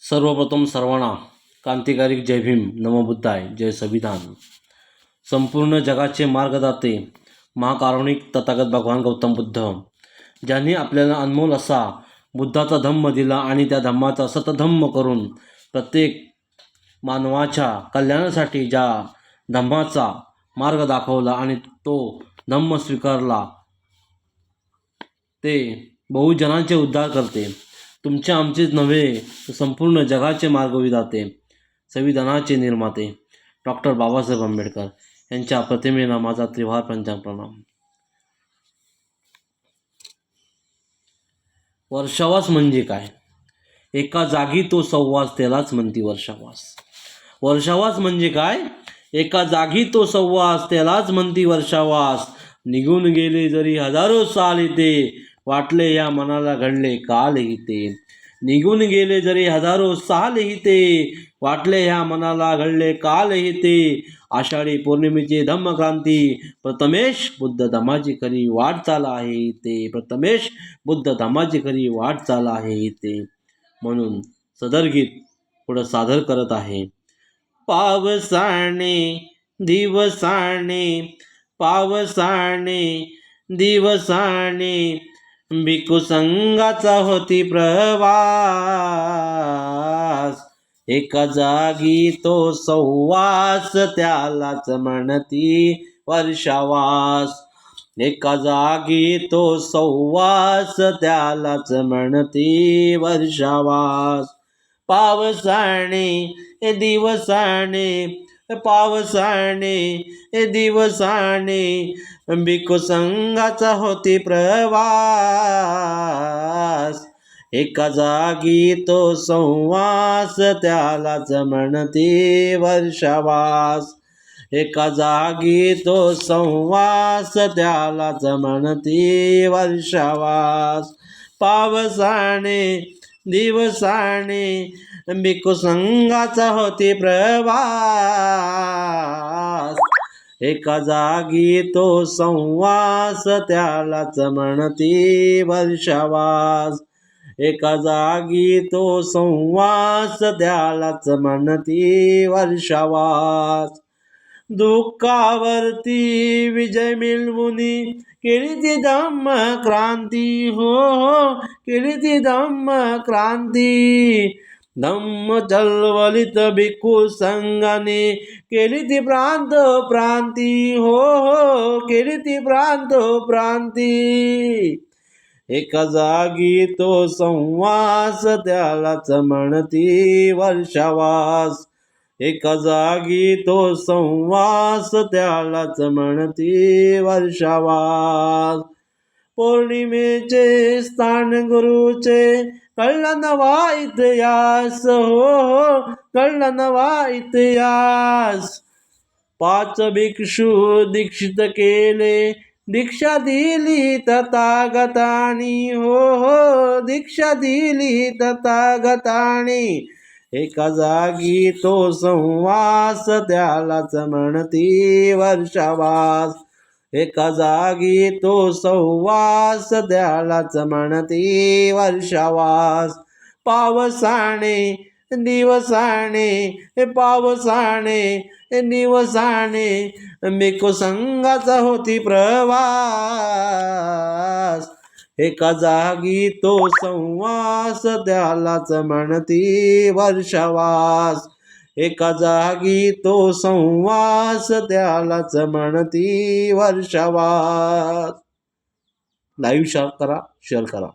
सर्वप्रथम सर्वांना क्रांतिकारी जय भीम, नमो बुद्धाय, जय संविधान. संपूर्ण जगाचे मार्गदाते महाकारुणिक तथागत भगवान गौतम बुद्ध, ज्यांनी आपल्याला अनमोल असा बुद्धाचा धम्म दिला आणि त्या धम्माचा सतधम्म करून प्रत्येक मानवाच्या कल्याणासाठी ज्या धम्माचा मार्ग दाखवला आणि तो धम्म स्वीकारला, ते बहुजनांचे उद्धार करते. तुमचे आमचेच नव्हे तर संपूर्ण जगाचे मार्गविधाते, संविधानाचे निर्माते डॉक्टर बाबासाहेब आंबेडकर यांच्या प्रतिमेला माझा त्रिवार पंचांग प्रणाम. वर्षावास म्हणजे काय? एका जागी तो संवास, त्यालाच म्हणती वर्षावास. वर्षावास म्हणजे काय? एका जागी तो संवास, त्यालाच म्हणती वर्षावास. निघून गेले जरी हजारो साल इथे, वाटले या मनाला घडले काल इथे. निघून गेले जरी हजारो साल इथे, वाटले ह्या मनाला घडले काल इथे. आषाढी पौर्णिमेची धम्मक्रांती, प्रथमेश बुद्ध धम्माची खरी वाटचाल आहे इथे. प्रथमेश बुद्ध धम्माची खरी वाटचाल आहे इथे. म्हणून सदर गीत पुढं सादर करत आहे. पावसाने दिवसाने, पावसाने दिवसाने, भिक्खू संघाचा होती प्रवास. एका जागी तो संवास, त्यालाच म्हणती वर्षावास. एका जागी तो संवास, त्यालाच म्हणती वर्षावास. पावसाने दिवसाने, पावसाने दिवसाने, भिक्खू संघाचा होती प्रवास. एका जागी तो संवास, त्यालाच म्हणती वर्षावास. एका जागी तो संवास, त्यालाच म्हणती वर्षावास. पावसाने दिवसाने, भिक्खू संघाचा होती प्रवास. एका जागी तो संवास, त्यालाच म्हणती वर्षावास. एका जागी तो संवास, त्यालाच म्हणती वर्षावास. दुःखावरती विजय मिळवुनी केली ती धम्म क्रांती, हो केली ती धम्म क्रांती. धम्म चळवळीत भिक्खू संघाने केली ती प्रांत प्रांती, हो केली ती प्रांत प्रांती. एका जागी तो संवास, त्यालाच म्हणती वर्षावास. एका जागी तो संवास, त्यालाच म्हणती वर्षावास. पौर्णिमेचे स्थान गुरुचे, कळला नवा इतिहास, हो कळला नवा इतिहास. 5 भिक्षू दीक्षित केले, दीक्षा दिली तथागतानी, हो दीक्षा दिली तथागतानी. एका जागी तो संवास, त्यालाच म्हणती वर्षावास. एका जागी तो संवास, त्यालाच म्हणती वर्षावास. पावसाने दिवसाने, पावसाने दिवसाने, भिक्खू संघाचा होती प्रवास. एका जागी तो संवास, त्यालाच म्हणती वर्षावास. एका जागी तो संवास, त्यालाच म्हणती वर्षावास. लाईव्ह शेअर करा, शेअर करा.